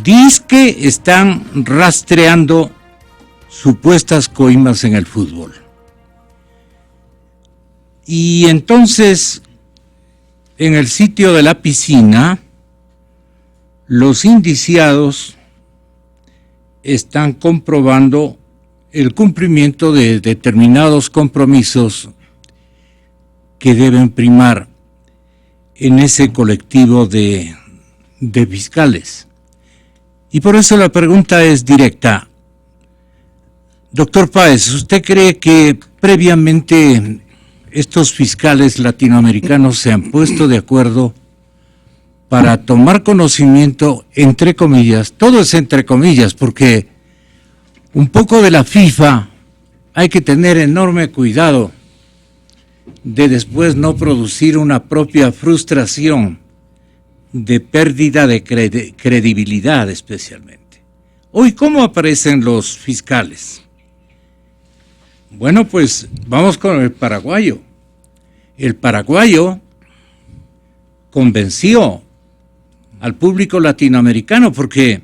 dizque están rastreando supuestas coimas en el fútbol. Y entonces, en el sitio de la piscina, los indiciados están comprobando el cumplimiento de determinados compromisos que deben primar en ese colectivo de fiscales. Y por eso la pregunta es directa. Doctor Páez, ¿usted cree que previamente estos fiscales latinoamericanos se han puesto de acuerdo para tomar conocimiento, entre comillas, todo es entre comillas, porque un poco de la FIFA hay que tener enorme cuidado de después no producir una propia frustración de pérdida de credibilidad especialmente? Hoy, ¿cómo aparecen los fiscales? Bueno, pues vamos con el paraguayo. El paraguayo convenció al público latinoamericano porque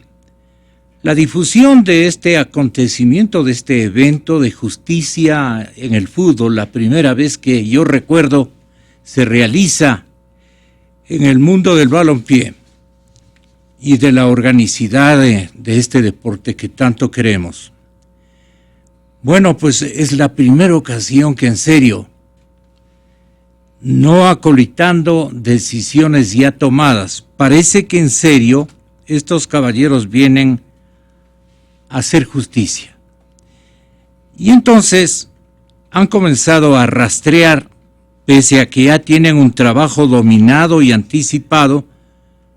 la difusión de este acontecimiento, de este evento de justicia en el fútbol, la primera vez que yo recuerdo se realiza en el mundo del balompié y de la organicidad de este deporte que tanto queremos. Bueno, pues es la primera ocasión que en serio, no acolitando decisiones ya tomadas, parece que en serio estos caballeros vienen a hacer justicia. Y entonces han comenzado a rastrear, pese a que ya tienen un trabajo dominado y anticipado,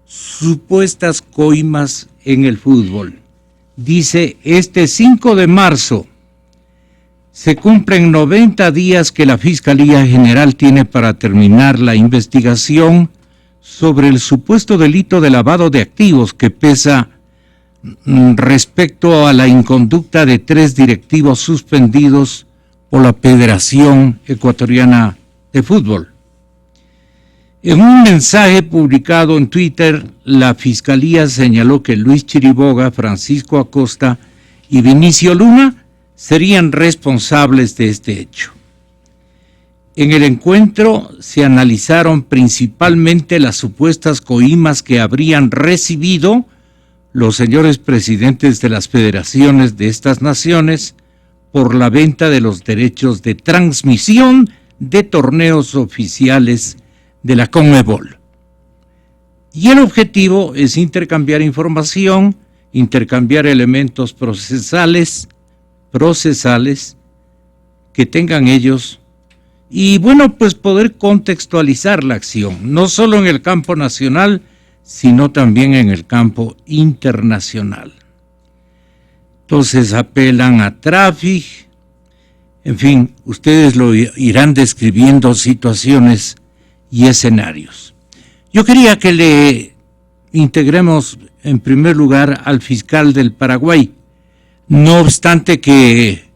supuestas coimas en el fútbol. Dice, este 5 de marzo se cumplen 90 días que la Fiscalía General tiene para terminar la investigación sobre el supuesto delito de lavado de activos que pesa respecto a la inconducta de 3 directivos suspendidos por la Federación Ecuatoriana de Fútbol. En un mensaje publicado en Twitter, la Fiscalía señaló que Luis Chiriboga, Francisco Acosta y Vinicio Luna serían responsables de este hecho. En el encuentro se analizaron principalmente las supuestas coimas que habrían recibido los señores presidentes de las federaciones de estas naciones por la venta de los derechos de transmisión de torneos oficiales de la CONMEBOL. Y el objetivo es intercambiar información, intercambiar elementos procesales que tengan ellos y bueno, pues poder contextualizar la acción, no solo en el campo nacional, sino también en el campo internacional. Entonces apelan a Trafig, en fin, ustedes lo irán describiendo situaciones y escenarios. Yo quería que le integremos en primer lugar al fiscal del Paraguay, no obstante que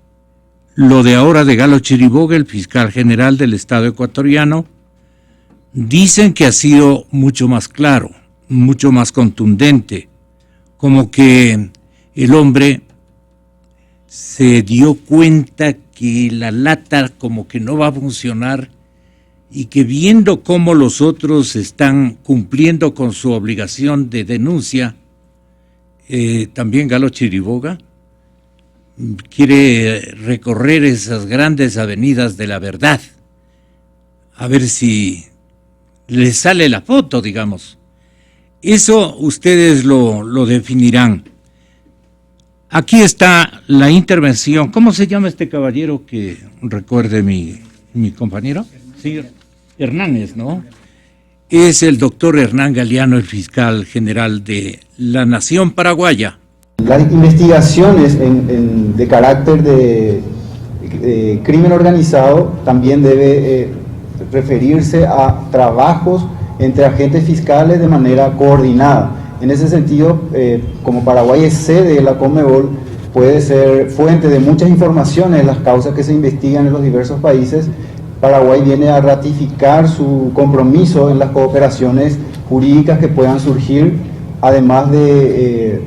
lo de ahora de Galo Chiriboga, el fiscal general del Estado ecuatoriano, dicen que ha sido mucho más claro, mucho más contundente, como que el hombre se dio cuenta que la lata como que no va a funcionar y que viendo cómo los otros están cumpliendo con su obligación de denuncia, también Galo Chiriboga quiere recorrer esas grandes avenidas de la verdad, a ver si le sale la foto, digamos. Eso ustedes lo definirán. Aquí está la intervención. ¿Cómo se llama este caballero que recuerde mi compañero? Sí, Hernández, ¿no? Es el doctor Hernán Galeano, el fiscal general de la Nación Paraguaya. Las investigaciones de carácter de crimen organizado también debe referirse a trabajos entre agentes fiscales de manera coordinada. En ese sentido, como Paraguay es sede de la CONMEBOL, puede ser fuente de muchas informaciones en las causas que se investigan en los diversos países. Paraguay viene a ratificar su compromiso en las cooperaciones jurídicas que puedan surgir, además de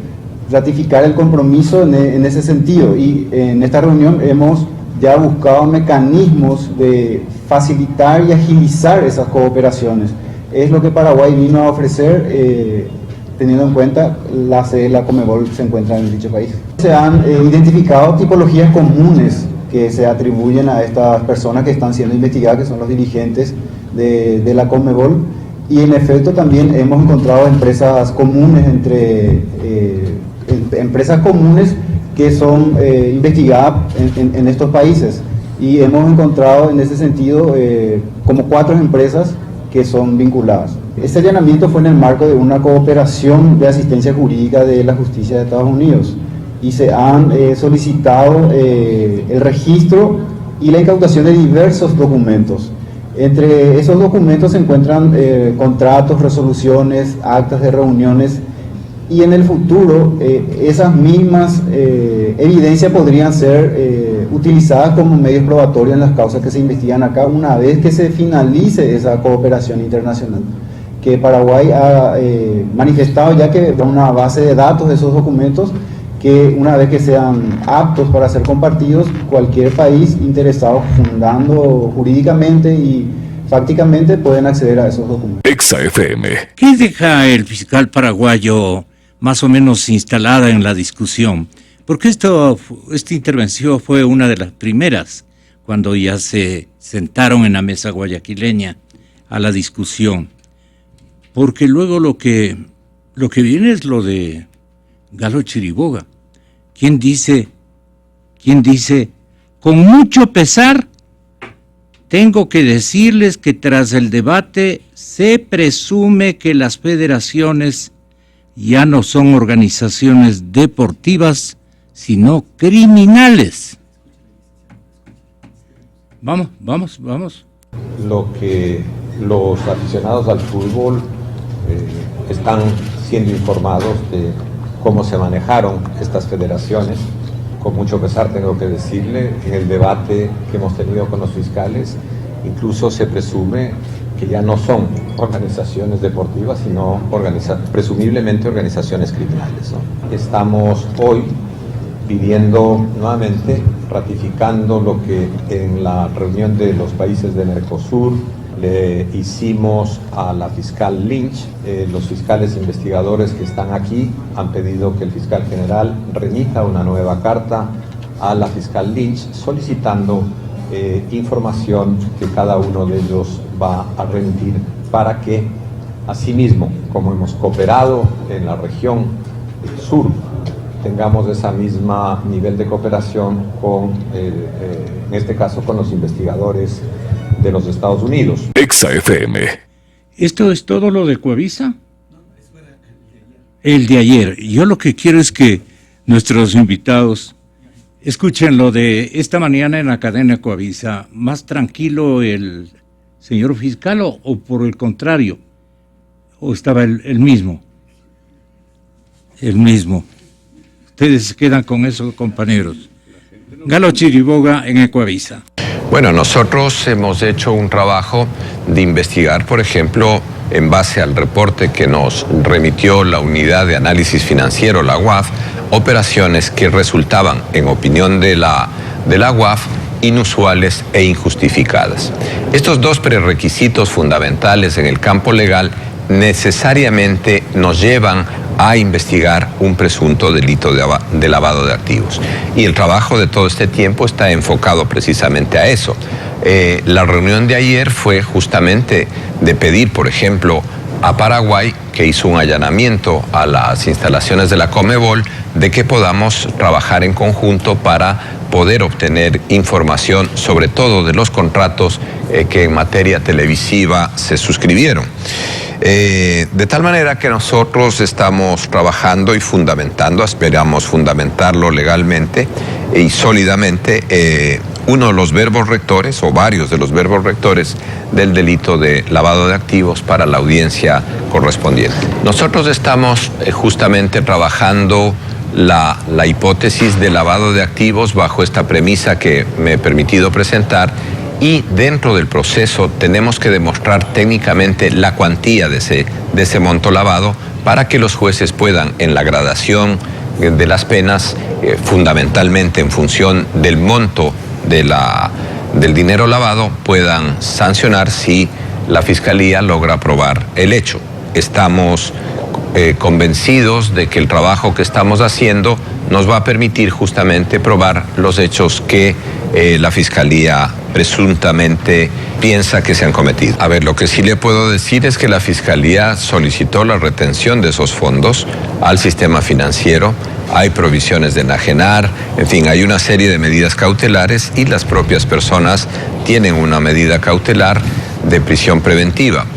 ratificar el compromiso en ese sentido, y en esta reunión hemos ya buscado mecanismos de facilitar y agilizar esas cooperaciones. Es lo que Paraguay vino a ofrecer, teniendo en cuenta la sede de la Conmebol se encuentra en dicho país. Se han identificado tipologías comunes que se atribuyen a estas personas que están siendo investigadas, que son los dirigentes de la Conmebol, y en efecto también hemos encontrado empresas comunes empresas comunes que son investigadas en estos países, y hemos encontrado en ese sentido como 4 empresas que son vinculadas. Este allanamiento fue en el marco de una cooperación de asistencia jurídica de la justicia de Estados Unidos, y se han solicitado el registro y la incautación de diversos documentos. Entre esos documentos se encuentran contratos, resoluciones, actas de reuniones, y en el futuro esas mismas evidencias podrían ser utilizadas como medios probatorios en las causas que se investigan acá, una vez que se finalice esa cooperación internacional, que Paraguay ha manifestado ya que da una base de datos de esos documentos, que una vez que sean aptos para ser compartidos, cualquier país interesado fundando jurídicamente y fácticamente pueden acceder a esos documentos. EXA-FM. ¿Qué deja el fiscal paraguayo más o menos instalada en la discusión? Porque esta intervención fue una de las primeras cuando ya se sentaron en la mesa guayaquileña a la discusión. Porque luego lo que viene es lo de Galo Chiriboga, quien dice, con mucho pesar, tengo que decirles que tras el debate se presume que las federaciones ya no son organizaciones deportivas, sino criminales. Vamos. Lo que los aficionados al fútbol están siendo informados de cómo se manejaron estas federaciones. Con mucho pesar tengo que decirle, en el debate que hemos tenido con los fiscales, incluso se presume que ya no son organizaciones deportivas, sino presumiblemente organizaciones criminales, ¿no? Estamos hoy pidiendo nuevamente, ratificando lo que en la reunión de los países de Mercosur le hicimos a la fiscal Lynch. Los fiscales investigadores que están aquí han pedido que el fiscal general remita una nueva carta a la fiscal Lynch solicitando información que cada uno de ellos va a remitir para que, asimismo, como hemos cooperado en la región sur, tengamos ese mismo nivel de cooperación con, en este caso, con los investigadores de los Estados Unidos. EXA-FM. ¿Esto es todo lo de Coavisa? El de ayer. Yo lo que quiero es que nuestros invitados escuchen lo de esta mañana en la cadena Coavisa. ¿Más tranquilo el señor fiscal o por el contrario? ¿O estaba el mismo? El mismo. Ustedes se quedan con eso, compañeros. Galo Chiriboga en Ecoavisa. Bueno, nosotros hemos hecho un trabajo de investigar, por ejemplo, en base al reporte que nos remitió la Unidad de Análisis Financiero, la UAF, operaciones que resultaban, en opinión de la UAF, inusuales e injustificadas. Estos 2 prerequisitos fundamentales en el campo legal necesariamente nos llevan a investigar un presunto delito de lavado de activos. Y el trabajo de todo este tiempo está enfocado precisamente a eso. La reunión de ayer fue justamente de pedir, por ejemplo, a Paraguay, que hizo un allanamiento a las instalaciones de la Conmebol, de que podamos trabajar en conjunto para poder obtener información, sobre todo de los contratos que en materia televisiva se suscribieron. De tal manera que nosotros estamos trabajando y fundamentando, esperamos fundamentarlo legalmente y sólidamente, uno de los verbos rectores o varios de los verbos rectores del delito de lavado de activos para la audiencia correspondiente. Nosotros estamos justamente trabajando la hipótesis de lavado de activos bajo esta premisa que me he permitido presentar, y dentro del proceso tenemos que demostrar técnicamente la cuantía de ese monto lavado para que los jueces puedan, en la gradación de las penas, fundamentalmente en función del monto del dinero lavado, puedan sancionar si la Fiscalía logra probar el hecho. Estamos convencidos de que el trabajo que estamos haciendo nos va a permitir justamente probar los hechos que la Fiscalía presuntamente piensa que se han cometido. A ver, lo que sí le puedo decir es que la Fiscalía solicitó la retención de esos fondos al sistema financiero. Hay provisiones de enajenar, en fin, hay una serie de medidas cautelares y las propias personas tienen una medida cautelar de prisión preventiva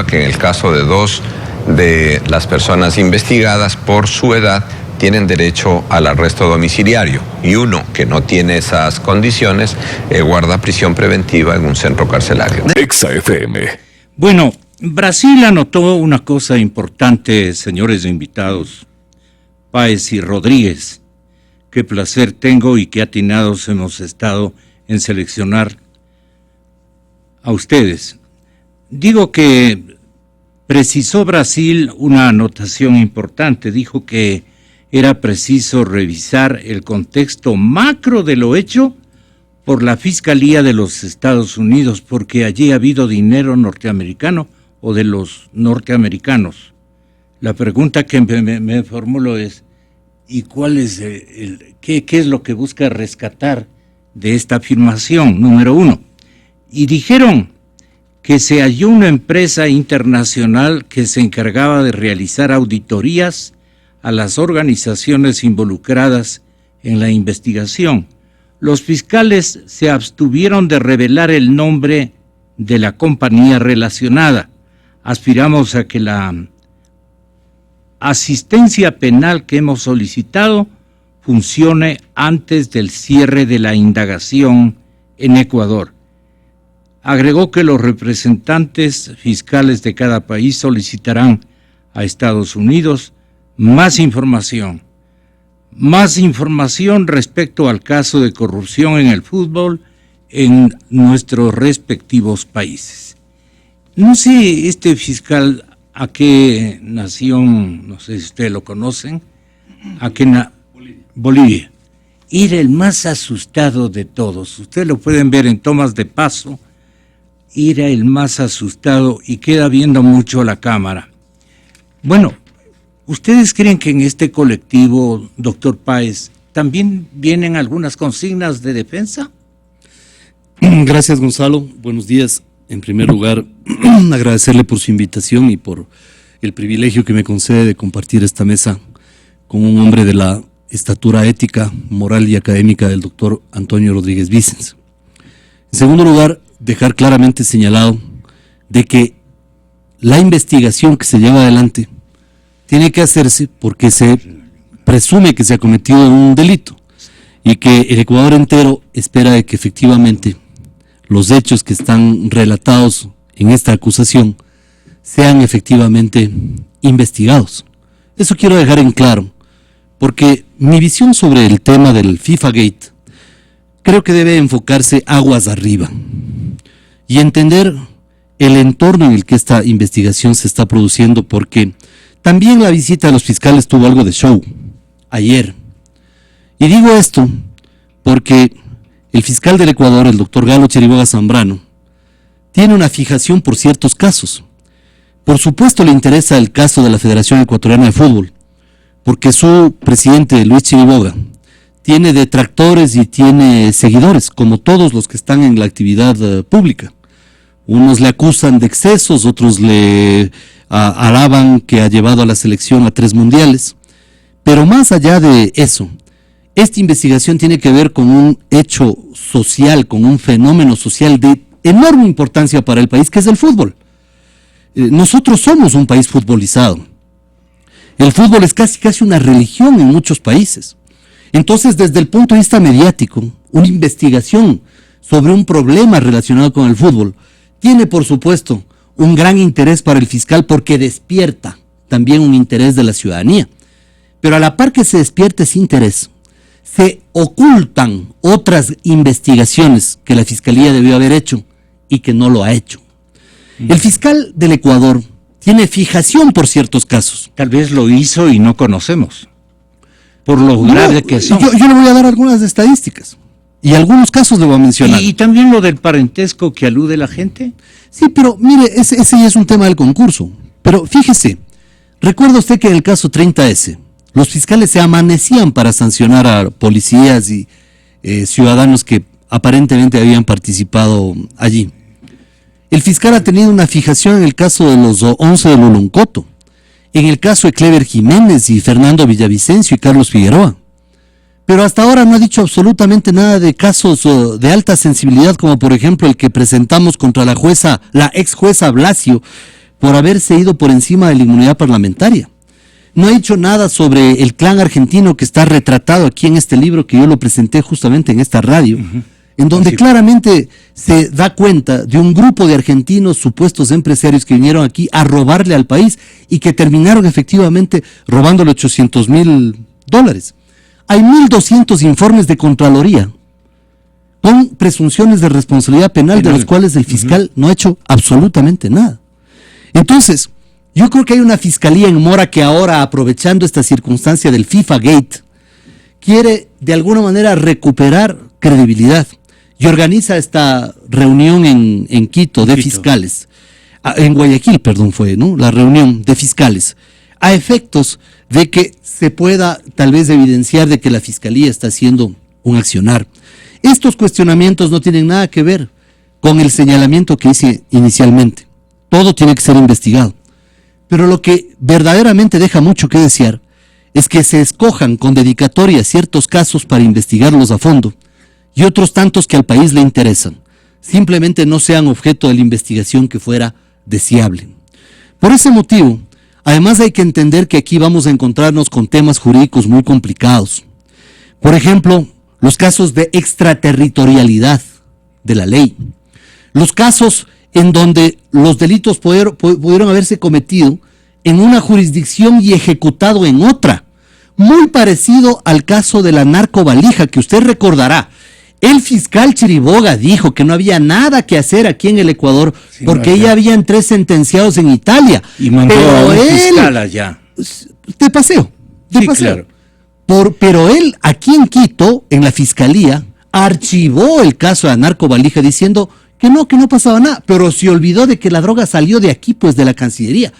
que en el caso de 2 de las personas investigadas por su edad tienen derecho al arresto domiciliario y uno que no tiene esas condiciones guarda prisión preventiva en un centro carcelario. Exa FM. Bueno, Brasil anotó una cosa importante, señores invitados, Páez y Rodríguez. Qué placer tengo y qué atinados hemos estado en seleccionar a ustedes. Digo que precisó Brasil una anotación importante, dijo que era preciso revisar el contexto macro de lo hecho por la Fiscalía de los Estados Unidos, porque allí ha habido dinero norteamericano o de los norteamericanos. La pregunta que me formulo es, ¿y cuál es qué es lo que busca rescatar de esta afirmación? Número 1. Y dijeron que se halló una empresa internacional que se encargaba de realizar auditorías a las organizaciones involucradas en la investigación. Los fiscales se abstuvieron de revelar el nombre de la compañía relacionada. Aspiramos a que la asistencia penal que hemos solicitado funcione antes del cierre de la indagación en Ecuador. Agregó que los representantes fiscales de cada país solicitarán a Estados Unidos más información respecto al caso de corrupción en el fútbol en nuestros respectivos países. No sé este fiscal a qué nación, no sé si ustedes lo conocen, a qué Bolivia. Era el más asustado de todos. Ustedes lo pueden ver en tomas de paso. Era el más asustado y queda viendo mucho a la cámara. Bueno, ¿ustedes creen que en este colectivo, doctor Páez, también vienen algunas consignas de defensa? Gracias, Gonzalo. Buenos días. En primer lugar, agradecerle por su invitación y por el privilegio que me concede de compartir esta mesa con un hombre de la estatura ética, moral y académica del doctor Antonio Rodríguez Vicens. En segundo lugar, dejar claramente señalado de que la investigación que se lleva adelante tiene que hacerse porque se presume que se ha cometido un delito y que el Ecuador entero espera de que efectivamente los hechos que están relatados en esta acusación sean efectivamente investigados. Eso quiero dejar en claro, porque mi visión sobre el tema del FIFA Gate creo que debe enfocarse aguas arriba y entender el entorno en el que esta investigación se está produciendo, porque también la visita de los fiscales tuvo algo de show ayer. Y digo esto porque el fiscal del Ecuador, el doctor Galo Chiriboga Zambrano, tiene una fijación por ciertos casos. Por supuesto le interesa el caso de la Federación Ecuatoriana de Fútbol, porque su presidente, Luis Chiriboga, tiene detractores y tiene seguidores, como todos los que están en la actividad pública. Unos le acusan de excesos, otros le alaban que ha llevado a la selección a 3 mundiales. Pero más allá de eso, esta investigación tiene que ver con un hecho social, con un fenómeno social de enorme importancia para el país, que es el fútbol. Nosotros somos un país futbolizado. El fútbol es casi una religión en muchos países. Entonces, desde el punto de vista mediático, una investigación sobre un problema relacionado con el fútbol tiene, por supuesto, un gran interés para el fiscal porque despierta también un interés de la ciudadanía. Pero a la par que se despierta ese interés, se ocultan otras investigaciones que la Fiscalía debió haber hecho y que no lo ha hecho. El fiscal del Ecuador tiene fijación por ciertos casos. Tal vez lo hizo y no conocemos. por lo grave que son. Yo le voy a dar algunas estadísticas y algunos casos le voy a mencionar. Y también lo del parentesco que alude la gente. Sí, pero mire, ese ya es un tema del concurso. Pero fíjese, recuerda usted que en el caso 30S, los fiscales se amanecían para sancionar a policías y ciudadanos que aparentemente habían participado allí. El fiscal ha tenido una fijación en el caso de los 11 de Loloncoto, en el caso de Clever Jiménez y Fernando Villavicencio y Carlos Figueroa. Pero hasta ahora no ha dicho absolutamente nada de casos de alta sensibilidad, como por ejemplo el que presentamos contra la ex jueza Blasio, por haberse ido por encima de la inmunidad parlamentaria. No ha dicho nada sobre el clan argentino que está retratado aquí en este libro que yo lo presenté justamente en esta radio, en donde claramente se da cuenta de un grupo de argentinos supuestos empresarios que vinieron aquí a robarle al país y que terminaron efectivamente robándole $800,000. Hay 1.200 informes de Contraloría con presunciones de responsabilidad penal de los cuales el fiscal no ha hecho absolutamente nada. Entonces, yo creo que hay una fiscalía en mora que ahora, aprovechando esta circunstancia del FIFA Gate, quiere de alguna manera recuperar credibilidad y organiza esta reunión en Quito de fiscales, en Guayaquil, perdón, fue, ¿no? La reunión de fiscales, a efectos de que se pueda tal vez evidenciar de que la fiscalía está haciendo un accionar. Estos cuestionamientos no tienen nada que ver con el señalamiento que hice inicialmente. Todo tiene que ser investigado. Pero lo que verdaderamente deja mucho que desear es que se escojan con dedicatoria ciertos casos para investigarlos a fondo y otros tantos que al país le interesan, simplemente no sean objeto de la investigación que fuera deseable. Por ese motivo, además hay que entender que aquí vamos a encontrarnos con temas jurídicos muy complicados. Por ejemplo, los casos de extraterritorialidad de la ley, los casos en donde los delitos pudieron haberse cometido en una jurisdicción y ejecutado en otra, muy parecido al caso de la narcovalija, que usted recordará. El fiscal Chiriboga dijo que no había nada que hacer aquí en el Ecuador, porque ya habían 3 sentenciados en Italia. Y mandó a un fiscal allá. De paseo. Claro. Pero él, aquí en Quito, en la fiscalía, archivó el caso de la narcovalija diciendo que no pasaba nada, pero se olvidó de que la droga salió de aquí, pues de la Cancillería.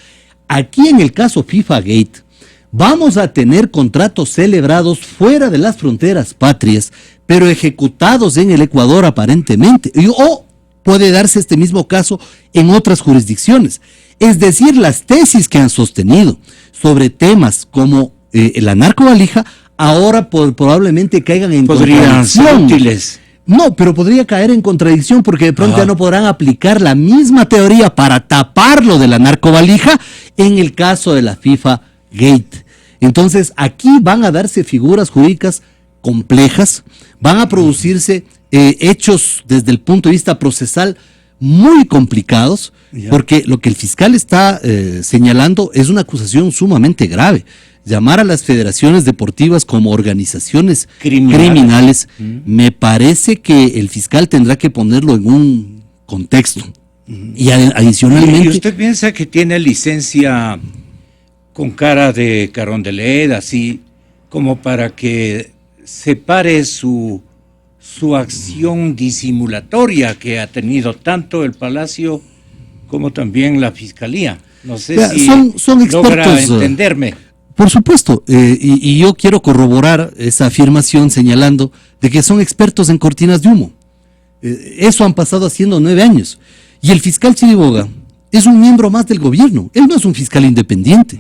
Aquí en el caso FIFA Gate, vamos a tener contratos celebrados fuera de las fronteras patrias, pero ejecutados en el Ecuador aparentemente, o puede darse este mismo caso en otras jurisdicciones. Es decir, las tesis que han sostenido sobre temas como la narcovalija, ahora probablemente caigan en contradicción. Podrían ser útiles. No, pero podría caer en contradicción porque de pronto ya no podrán aplicar la misma teoría para taparlo de la narcovalija en el caso de la FIFA Gate. Entonces, aquí van a darse figuras jurídicas complejas, van a producirse hechos desde el punto de vista procesal muy complicados, porque lo que el fiscal está señalando es una acusación sumamente grave. Llamar a las federaciones deportivas como organizaciones criminales, me parece que el fiscal tendrá que ponerlo en un contexto. Y adicionalmente... ¿Y usted piensa que tiene licencia con cara de Carondelet, así como para que separe su acción disimulatoria que ha tenido tanto el Palacio como también la Fiscalía? No sé si son expertos, logra entenderme. Por supuesto, y yo quiero corroborar esa afirmación señalando de que son expertos en cortinas de humo. Eso han pasado haciendo 9 años. Y el fiscal Chiriboga es un miembro más del gobierno. Él no es un fiscal independiente.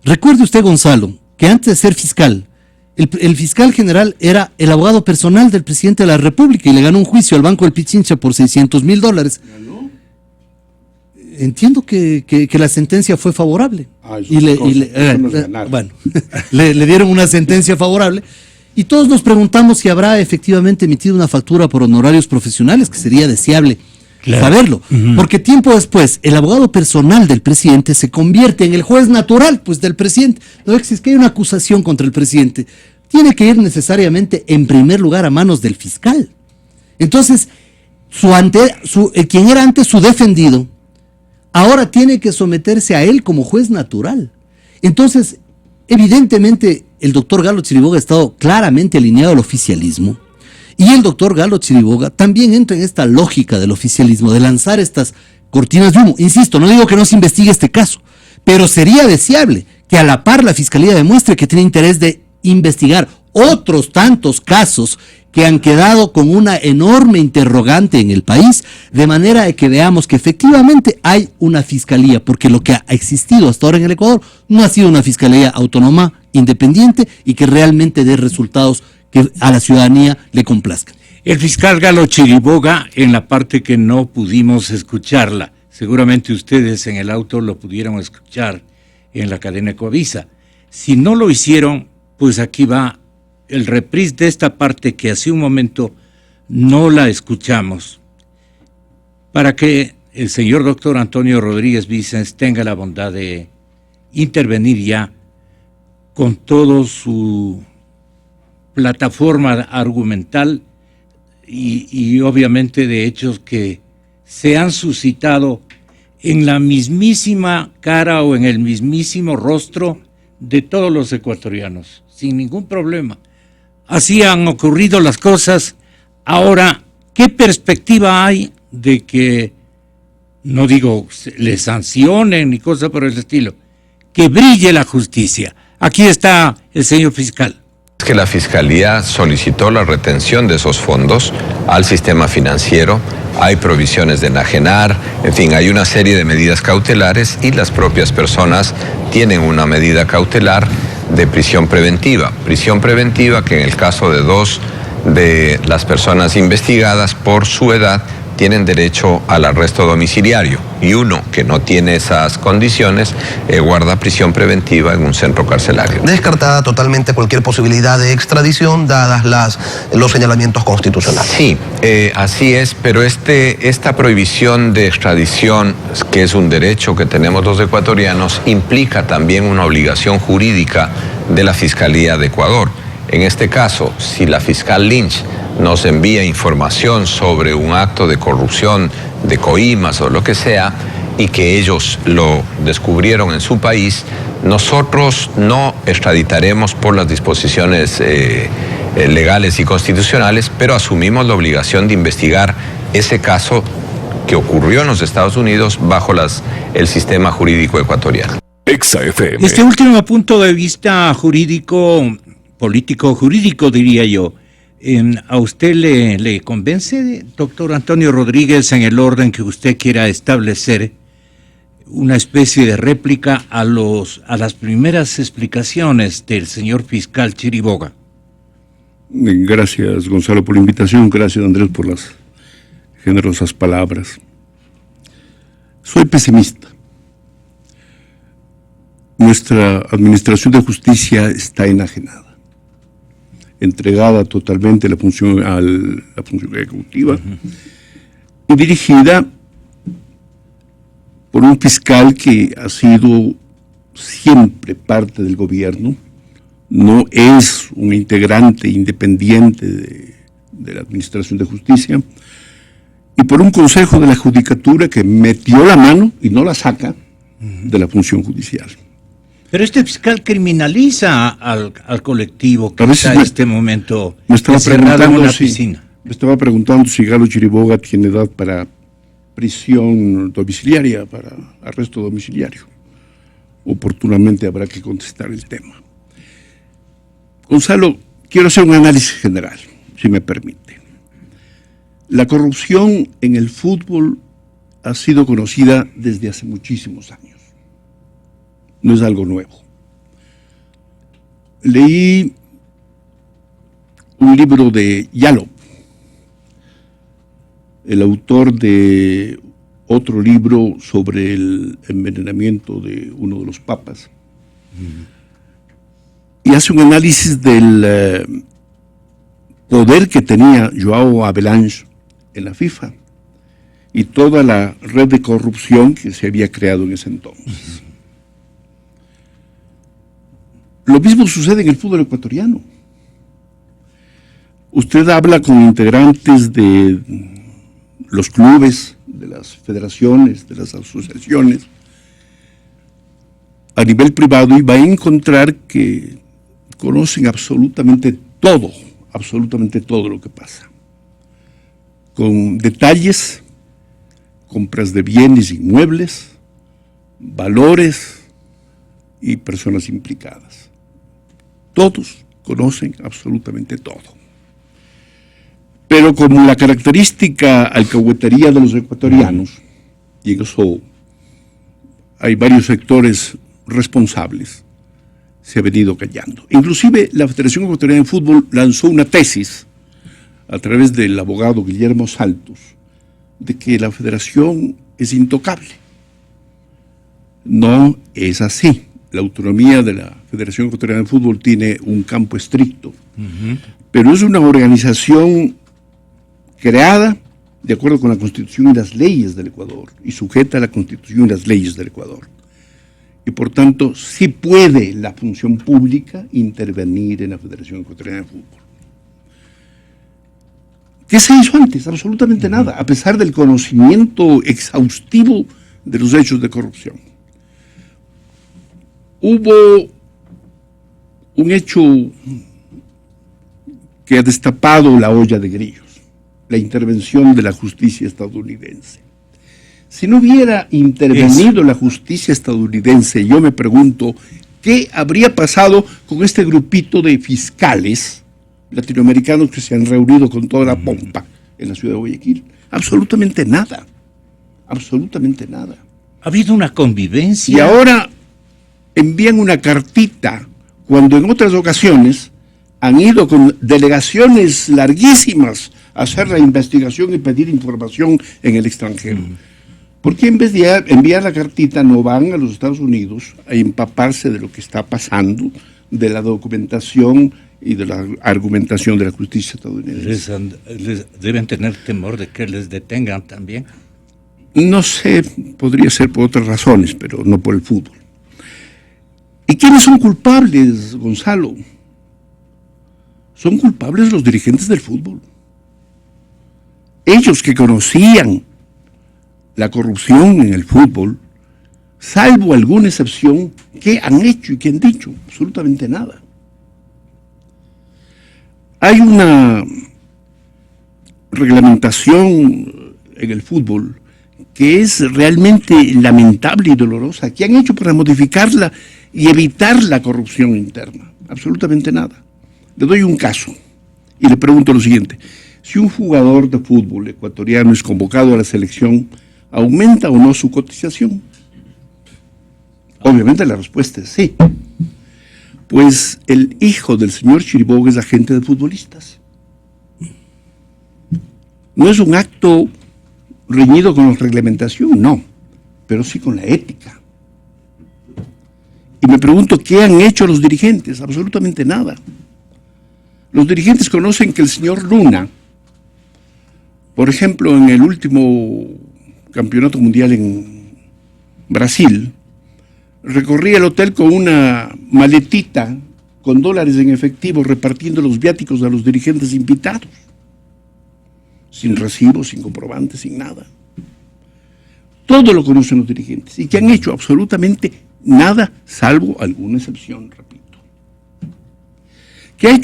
Recuerde usted, Gonzalo, que antes de ser fiscal, el fiscal general era el abogado personal del presidente de la República y le ganó un juicio al Banco del Pichincha por $600,000. Entiendo que la sentencia fue favorable. Le dieron una sentencia favorable y todos nos preguntamos si habrá efectivamente emitido una factura por honorarios profesionales, que sería deseable saberlo, porque tiempo después el abogado personal del presidente se convierte en el juez natural, pues, del presidente. No es que hay una acusación contra el presidente, tiene que ir necesariamente en primer lugar a manos del fiscal. Entonces, quien era antes su defendido, ahora tiene que someterse a él como juez natural. Entonces, evidentemente el doctor Galo Chiriboga ha estado claramente alineado al oficialismo, y el doctor Galo Chiriboga también entra en esta lógica del oficialismo, de lanzar estas cortinas de humo. Insisto, no digo que no se investigue este caso, pero sería deseable que a la par la Fiscalía demuestre que tiene interés de investigar otros tantos casos que han quedado con una enorme interrogante en el país, de manera de que veamos que efectivamente hay una fiscalía, porque lo que ha existido hasta ahora en el Ecuador no ha sido una fiscalía autónoma, independiente y que realmente dé resultados que a la ciudadanía le complazcan. El fiscal Galo Chiriboga, en la parte que no pudimos escucharla, seguramente ustedes en el auto lo pudieron escuchar en la cadena Ecoavisa. Si no lo hicieron, pues aquí va el reprise de esta parte que hace un momento no la escuchamos, para que el señor doctor Antonio Rodríguez Vicens tenga la bondad de intervenir ya con todo su plataforma argumental y obviamente de hechos que se han suscitado en la mismísima cara o en el mismísimo rostro de todos los ecuatorianos, sin ningún problema. Así han ocurrido las cosas. Ahora, ¿qué perspectiva hay de que, no digo le sancionen ni cosa por el estilo, que brille la justicia? Aquí está el señor fiscal. Es que la Fiscalía solicitó la retención de esos fondos al sistema financiero, hay provisiones de enajenar, en fin, hay una serie de medidas cautelares y las propias personas tienen una medida cautelar de prisión preventiva que en el caso de dos de las personas investigadas por su edad tienen derecho al arresto domiciliario y uno que no tiene esas condiciones guarda prisión preventiva en un centro carcelario. Descartada totalmente cualquier posibilidad de extradición dadas los señalamientos constitucionales. Sí, así es, pero esta prohibición de extradición, que es un derecho que tenemos los ecuatorianos, implica también una obligación jurídica de la Fiscalía de Ecuador. En este caso, si la fiscal Lynch nos envía información sobre un acto de corrupción de coimas o lo que sea, y que ellos lo descubrieron en su país, nosotros no extraditaremos por las disposiciones legales y constitucionales, pero asumimos la obligación de investigar ese caso que ocurrió en los Estados Unidos bajo el sistema jurídico ecuatoriano. EXA-FM. Este último punto de vista jurídico, político-jurídico diría yo, ¿a usted le convence, doctor Antonio Rodríguez, en el orden que usted quiera establecer una especie de réplica a las primeras explicaciones del señor fiscal Chiriboga? Gracias, Gonzalo, por la invitación. Gracias, Andrés, por las generosas palabras. Soy pesimista. Nuestra administración de justicia está enajenada, entregada totalmente a la función ejecutiva y dirigida por un fiscal que ha sido siempre parte del gobierno, no es un integrante independiente de la administración de justicia, y por un consejo de la judicatura que metió la mano y no la saca de la función judicial. Pero este fiscal criminaliza al colectivo que está en este momento encerrado en una piscina. Me estaba preguntando si Galo Chiriboga tiene edad para prisión domiciliaria, para arresto domiciliario. Oportunamente habrá que contestar el tema. Gonzalo, quiero hacer un análisis general, si me permite. La corrupción en el fútbol ha sido conocida desde hace muchísimos años. No es algo nuevo. Leí un libro de Yalop, el autor de otro libro sobre el envenenamiento de uno de los papas, y hace un análisis del poder que tenía Joao Havelange en la FIFA y toda la red de corrupción que se había creado en ese entonces. Lo mismo sucede en el fútbol ecuatoriano. Usted habla con integrantes de los clubes, de las federaciones, de las asociaciones, a nivel privado y va a encontrar que conocen absolutamente todo lo que pasa. Con detalles, compras de bienes inmuebles, valores y personas implicadas. Todos conocen absolutamente todo. Pero como la característica alcahuetería de los ecuatorianos, y en eso hay varios sectores responsables, se ha venido callando. Inclusive la Federación Ecuatoriana de Fútbol lanzó una tesis a través del abogado Guillermo Saltos de que la federación es intocable. No es así. La autonomía de la Federación Ecuatoriana de Fútbol tiene un campo estricto, pero es una organización creada de acuerdo con la Constitución y las leyes del Ecuador y sujeta a la Constitución y las leyes del Ecuador. Y por tanto, sí puede la función pública intervenir en la Federación Ecuatoriana de Fútbol. ¿Qué se hizo antes? Absolutamente nada, a pesar del conocimiento exhaustivo de los hechos de corrupción. Hubo un hecho que ha destapado la olla de grillos, la intervención de la justicia estadounidense. Si no hubiera intervenido la justicia estadounidense, yo me pregunto, ¿qué habría pasado con este grupito de fiscales latinoamericanos que se han reunido con toda la pompa en la ciudad de Guayaquil? Absolutamente nada. Absolutamente nada. Ha habido una convivencia. Y ahora envían una cartita cuando en otras ocasiones han ido con delegaciones larguísimas a hacer la investigación y pedir información en el extranjero. ¿Por qué en vez de enviar la cartita no van a los Estados Unidos a empaparse de lo que está pasando, de la documentación y de la argumentación de la justicia estadounidense? Les deben tener temor de que les detengan también. No sé, podría ser por otras razones, pero no por el fútbol. ¿Y quiénes son culpables, Gonzalo? Son culpables los dirigentes del fútbol. Ellos que conocían la corrupción en el fútbol, salvo alguna excepción, ¿qué han hecho y qué han dicho? Absolutamente nada. Hay una reglamentación en el fútbol que es realmente lamentable y dolorosa. ¿Qué han hecho para modificarla y evitar la corrupción interna? Absolutamente nada. Le doy un caso y le pregunto lo siguiente. Si un jugador de fútbol ecuatoriano es convocado a la selección, ¿aumenta o no su cotización? Obviamente la respuesta es sí. Pues el hijo del señor Chiriboga es agente de futbolistas. No es un acto reñido con la reglamentación, no, pero sí con la ética. Y me pregunto, ¿qué han hecho los dirigentes? Absolutamente nada. Los dirigentes conocen que el señor Luna, por ejemplo, en el último campeonato mundial en Brasil, recorría el hotel con una maletita con dólares en efectivo repartiendo los viáticos a los dirigentes invitados, sin recibos, sin comprobantes, sin nada. Todo lo conocen los dirigentes y que han hecho absolutamente nada, salvo alguna excepción, repito. ¿Qué han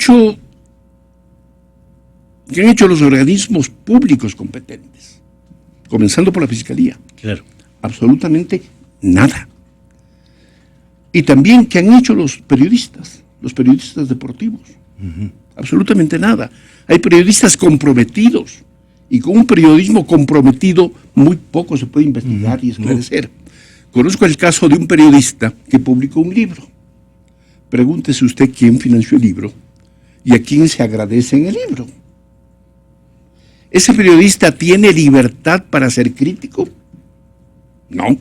hecho los organismos públicos competentes? Comenzando por la Fiscalía. Claro. Absolutamente nada. Y también, ¿qué han hecho los periodistas deportivos? Absolutamente nada. Hay periodistas comprometidos, y con un periodismo comprometido muy poco se puede investigar y esclarecer. Conozco el caso de un periodista que publicó un libro. Pregúntese usted quién financió el libro y a quién se agradece en el libro. ¿Ese periodista tiene libertad para ser crítico? No.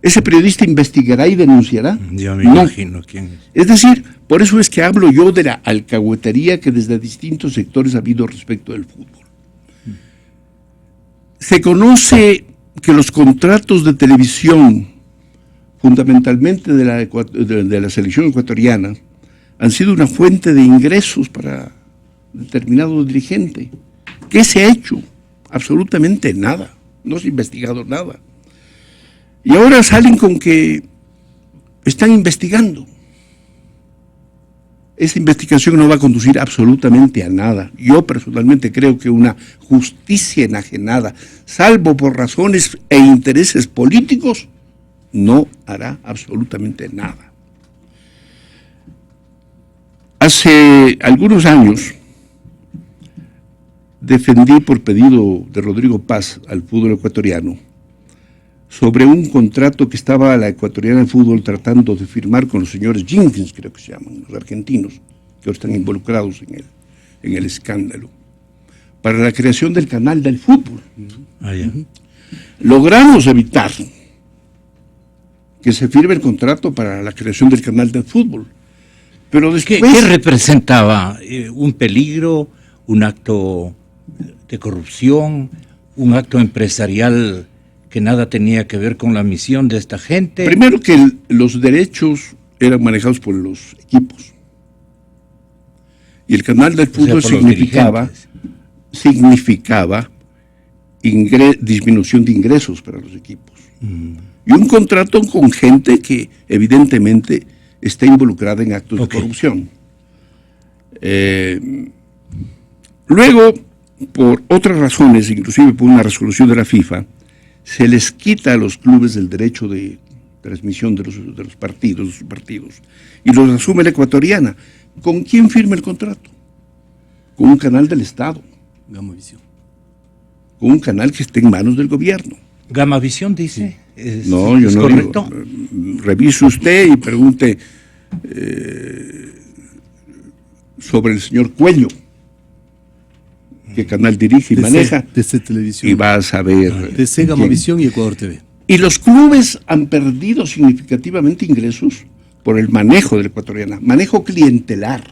¿Ese periodista investigará y denunciará? Yo me imagino quién es. Es decir, por eso es que hablo yo de la alcahuetería que desde distintos sectores ha habido respecto del fútbol. Se conoce que los contratos de televisión, fundamentalmente de la selección ecuatoriana, han sido una fuente de ingresos para determinado dirigente. ¿Qué se ha hecho? Absolutamente nada. No se ha investigado nada. Y ahora salen con que están investigando. Esa investigación no va a conducir absolutamente a nada. Yo personalmente creo que una justicia enajenada, salvo por razones e intereses políticos, no hará absolutamente nada. Hace algunos años defendí por pedido de Rodrigo Paz al fútbol ecuatoriano sobre un contrato que estaba la Ecuatoriana de Fútbol tratando de firmar con los señores Jenkins, creo que se llaman, los argentinos, que ahora están involucrados en el escándalo, para la creación del canal del fútbol. Logramos evitar que se firme el contrato para la creación del canal del fútbol. Pero después, ¿Qué representaba? ¿Un peligro? ¿Un acto de corrupción? ¿Un acto empresarial que nada tenía que ver con la misión de esta gente? Primero que los derechos eran manejados por los equipos. Y el canal del fútbol significaba disminución de ingresos para los equipos. Y un contrato con gente que evidentemente está involucrada en actos de corrupción. Luego, por otras razones, inclusive por una resolución de la FIFA, se les quita a los clubes el derecho de transmisión de los partidos, y los asume la Ecuatoriana. ¿Con quién firma el contrato? Con un canal del Estado. Gamavisión. Con un canal que esté en manos del gobierno. Gamavisión dice. No, yo no correcto? Digo. Revise usted y pregunte sobre el señor Cuello, qué canal dirige y maneja. DC Televisión. Y va a saber. DC, Gamavisión y Ecuador TV. Y los clubes han perdido significativamente ingresos por el manejo de la Ecuatoriana, manejo clientelar.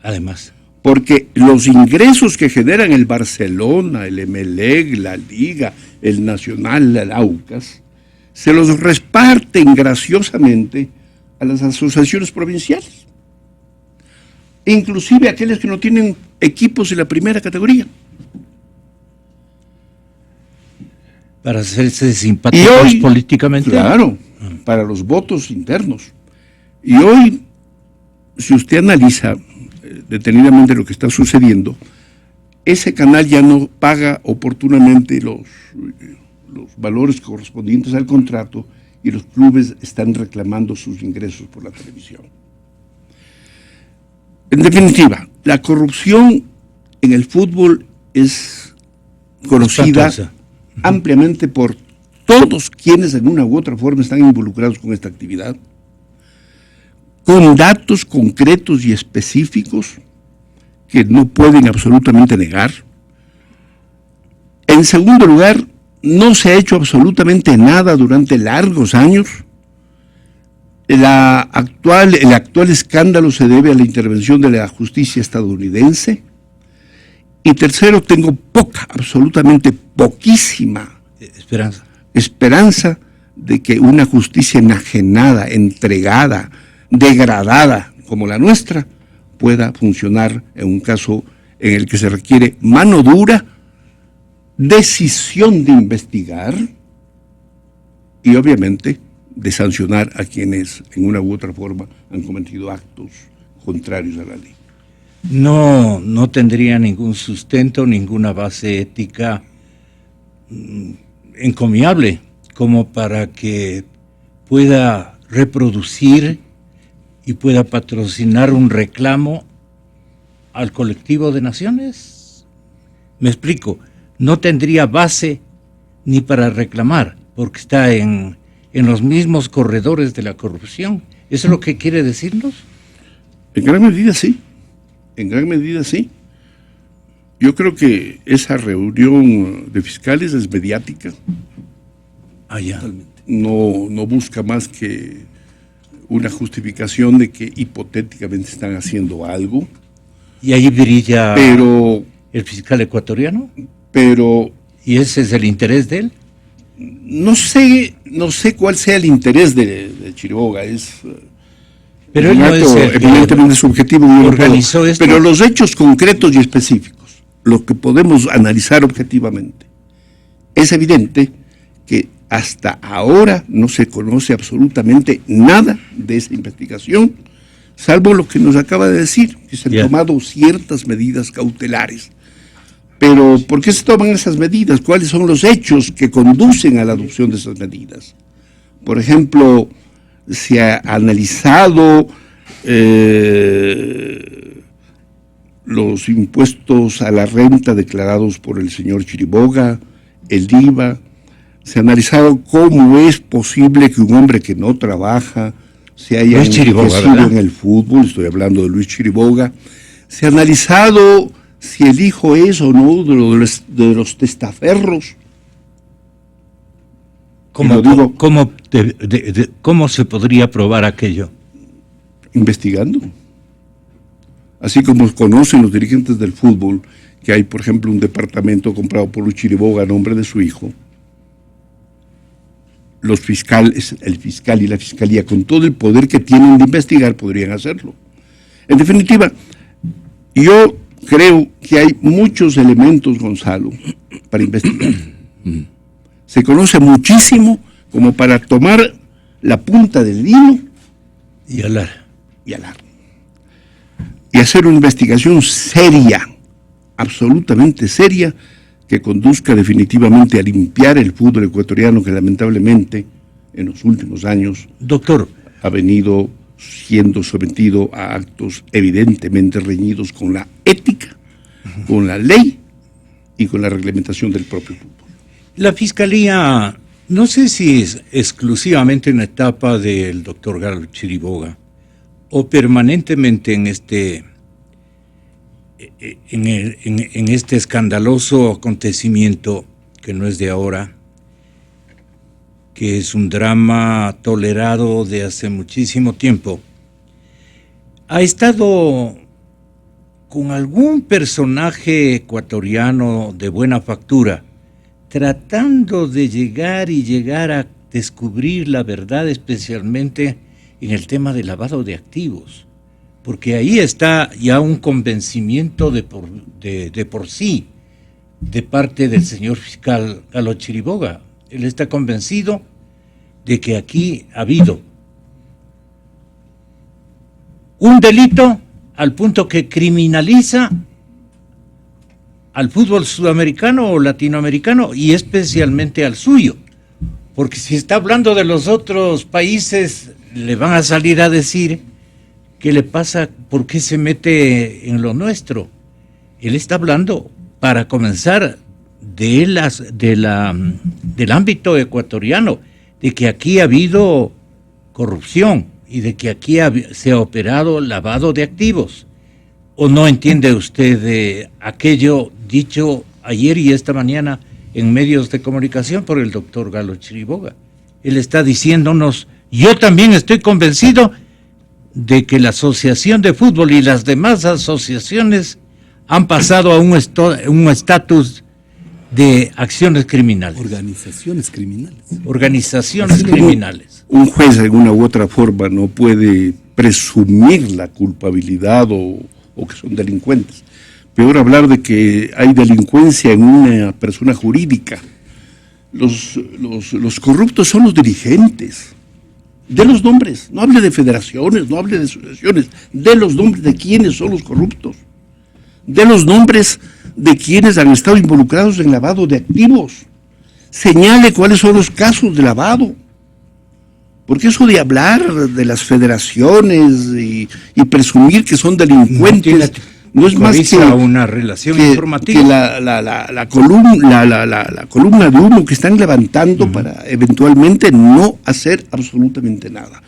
Además. Porque los ingresos que generan el Barcelona, el Emelec, la Liga, el Nacional, el Aucas, se los reparten graciosamente a las asociaciones provinciales. Inclusive aquellas que no tienen equipos de la primera categoría. Para hacerse simpáticos políticamente. Claro, para los votos internos. Y hoy, si usted analiza detenidamente lo que está sucediendo, ese canal ya no paga oportunamente los valores correspondientes al contrato y los clubes están reclamando sus ingresos por la televisión. En definitiva, la corrupción en el fútbol es conocida ampliamente por todos quienes en una u otra forma están involucrados con esta actividad, con datos concretos y específicos que no pueden absolutamente negar. En segundo lugar, no se ha hecho absolutamente nada durante largos años. El actual escándalo se debe a la intervención de la justicia estadounidense. Y tercero, tengo absolutamente poquísima esperanza de que una justicia enajenada, entregada, degradada como la nuestra pueda funcionar en un caso en el que se requiere mano dura, decisión de investigar y obviamente de sancionar a quienes en una u otra forma han cometido actos contrarios a la ley. No tendría ningún sustento, ninguna base ética encomiable como para que pueda reproducir y pueda patrocinar un reclamo al colectivo de naciones. Me explico, no tendría base ni para reclamar, porque está en los mismos corredores de la corrupción. ¿Eso es lo que quiere decirnos? En gran medida sí, en gran medida sí. Yo creo que esa reunión de fiscales es mediática. No busca más que una justificación de que hipotéticamente están haciendo algo. Y ahí brilla el fiscal ecuatoriano. ¿Y ese es el interés de él? No sé cuál sea el interés de Chiriboga. Pero él no es evidentemente subjetivo. Organizó esto. Pero los hechos concretos y específicos, lo que podemos analizar objetivamente, es evidente que Hasta ahora no se conoce absolutamente nada de esa investigación, salvo lo que nos acaba de decir, que se han tomado ciertas medidas cautelares. Pero, ¿por qué se toman esas medidas? ¿Cuáles son los hechos que conducen a la adopción de esas medidas? Por ejemplo, se ha analizado los impuestos a la renta declarados por el señor Chiriboga, el IVA. Se ha analizado cómo es posible que un hombre que no trabaja se haya enriquecido en el fútbol. Estoy hablando de Luis Chiriboga. Se ha analizado si el hijo es o no de los testaferros. ¿Cómo se podría probar aquello? Investigando. Así como conocen los dirigentes del fútbol que hay, por ejemplo, un departamento comprado por Luis Chiriboga a nombre de su hijo. El fiscal y la fiscalía, con todo el poder que tienen de investigar, podrían hacerlo. En definitiva, yo creo que hay muchos elementos, Gonzalo, para investigar. Se conoce muchísimo como para tomar la punta del hilo y alar. Y hacer una investigación seria, absolutamente seria, que conduzca definitivamente a limpiar el fútbol ecuatoriano, que lamentablemente en los últimos años, doctor, ha venido siendo sometido a actos evidentemente reñidos con la ética, con la ley y con la reglamentación del propio fútbol. La Fiscalía, no sé si es exclusivamente en la etapa del doctor Galo Chiriboga o permanentemente en este escandaloso acontecimiento que no es de ahora, que es un drama tolerado de hace muchísimo tiempo, ha estado con algún personaje ecuatoriano de buena factura tratando de llegar a descubrir la verdad, especialmente en el tema del lavado de activos, porque ahí está ya un convencimiento de por sí de parte del señor fiscal Galo Chiriboga. Él está convencido de que aquí ha habido un delito al punto que criminaliza al fútbol sudamericano o latinoamericano y especialmente al suyo, porque si está hablando de los otros países le van a salir a decir qué le pasa, por qué se mete en lo nuestro. Él está hablando, para comenzar, del ámbito ecuatoriano, de que aquí ha habido corrupción y de que aquí se ha operado lavado de activos. ¿O no entiende usted aquello dicho ayer y esta mañana en medios de comunicación por el doctor Galo Chiriboga? Él está diciéndonos, yo también estoy convencido de que la Asociación de Fútbol y las demás asociaciones han pasado a un estatus de acciones criminales. Organizaciones criminales. Organizaciones criminales. Un juez de alguna u otra forma no puede presumir la culpabilidad o que son delincuentes. Peor hablar de que hay delincuencia en una persona jurídica. Los corruptos son los dirigentes. De los nombres, no hable de federaciones, no hable de asociaciones, de los nombres de quienes son los corruptos, de los nombres de quienes han estado involucrados en lavado de activos. Señale cuáles son los casos de lavado. Porque eso de hablar de las federaciones y presumir que son delincuentes no es más que una relación informativa. Que la columna de humo que están levantando para eventualmente no hacer absolutamente nada.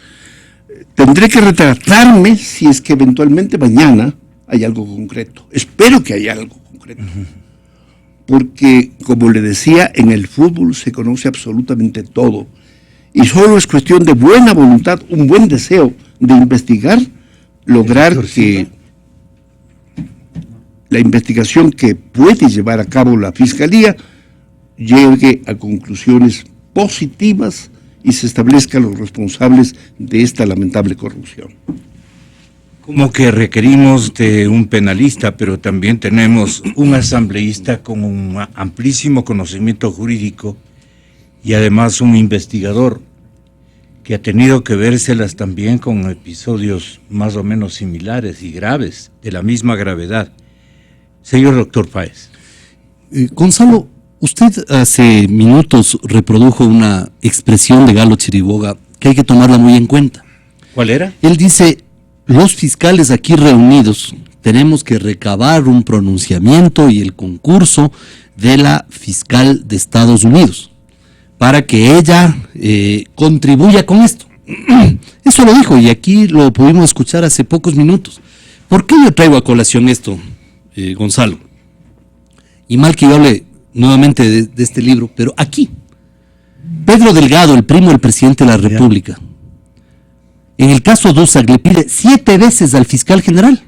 Tendré que retratarme si es que eventualmente mañana hay algo concreto. Espero que haya algo concreto. Porque, como le decía, en el fútbol se conoce absolutamente todo. Y solo es cuestión de buena voluntad, un buen deseo de investigar, lograr que la investigación que puede llevar a cabo la Fiscalía llegue a conclusiones positivas y se establezcan los responsables de esta lamentable corrupción. Como que requerimos de un penalista, pero también tenemos un asambleísta con un amplísimo conocimiento jurídico y además un investigador que ha tenido que vérselas también con episodios más o menos similares y graves, de la misma gravedad. Señor doctor Páez. Gonzalo, usted hace minutos reprodujo una expresión de Galo Chiriboga que hay que tomarla muy en cuenta. ¿Cuál era? Él dice, los fiscales aquí reunidos tenemos que recabar un pronunciamiento y el concurso de la fiscal de Estados Unidos para que ella contribuya con esto. Eso lo dijo y aquí lo pudimos escuchar hace pocos minutos. ¿Por qué yo traigo a colación esto, Gonzalo? Y mal que yo hable nuevamente de este libro, pero aquí, Pedro Delgado, el primo del presidente de la República, en el caso Dusac le pide 7 veces al fiscal general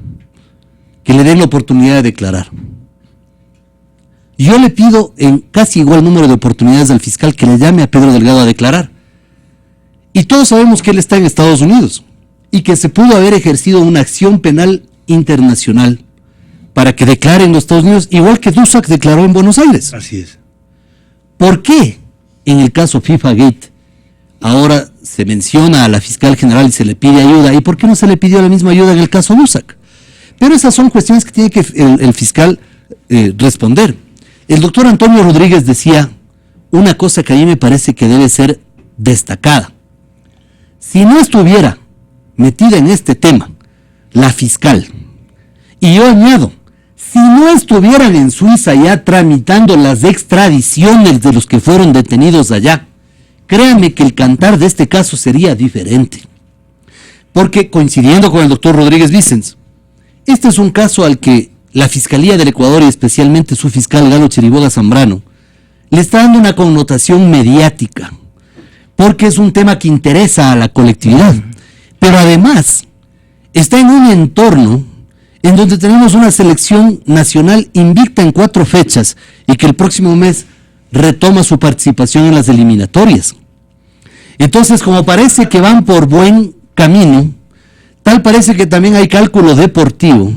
que le den la oportunidad de declarar. Yo le pido en casi igual número de oportunidades al fiscal que le llame a Pedro Delgado a declarar. Y todos sabemos que él está en Estados Unidos y que se pudo haber ejercido una acción penal internacional para que declare en los Estados Unidos, igual que Dusac declaró en Buenos Aires. Así es. ¿Por qué en el caso FIFA Gate ahora se menciona a la fiscal general y se le pide ayuda? ¿Y por qué no se le pidió la misma ayuda en el caso Dusac? Pero esas son cuestiones que tiene que el fiscal responder. El doctor Antonio Rodríguez decía una cosa que a mí me parece que debe ser destacada. Si no estuviera metida en este tema la fiscal, y yo añado, si no estuvieran en Suiza ya tramitando las extradiciones de los que fueron detenidos allá, créanme que el cantar de este caso sería diferente. Porque, coincidiendo con el doctor Rodríguez Vicens, este es un caso al que la Fiscalía del Ecuador y especialmente su fiscal Galo Chiriboga Zambrano le está dando una connotación mediática, porque es un tema que interesa a la colectividad, pero además está en un entorno en donde tenemos una selección nacional invicta en 4 fechas y que el próximo mes retoma su participación en las eliminatorias. Entonces, como parece que van por buen camino, tal parece que también hay cálculo deportivo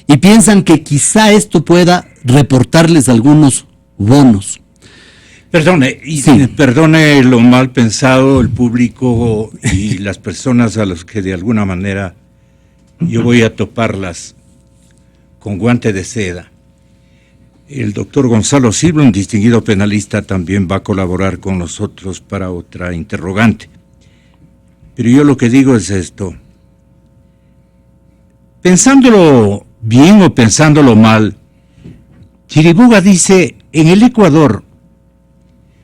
y piensan que quizá esto pueda reportarles algunos bonos. Perdone, Sí. Perdone lo mal pensado el público y las personas a las que de alguna manera yo voy a toparlas con guante de seda. El doctor Gonzalo Silva, un distinguido penalista, también va a colaborar con nosotros para otra interrogante. Pero yo lo que digo es esto. Pensándolo bien o pensándolo mal, Chiriboga dice, en el Ecuador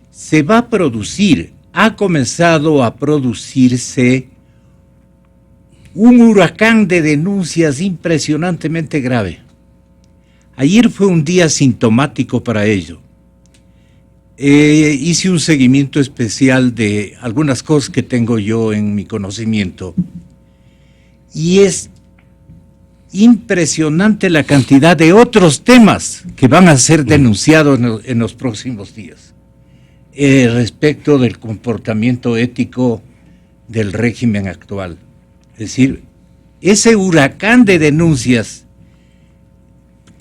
se va a producir, ha comenzado a producirse un huracán de denuncias impresionantemente grave. Ayer fue un día sintomático para ello. Hice un seguimiento especial de algunas cosas que tengo yo en mi conocimiento y es impresionante la cantidad de otros temas que van a ser denunciados en los próximos días respecto del comportamiento ético del régimen actual. Es decir, ese huracán de denuncias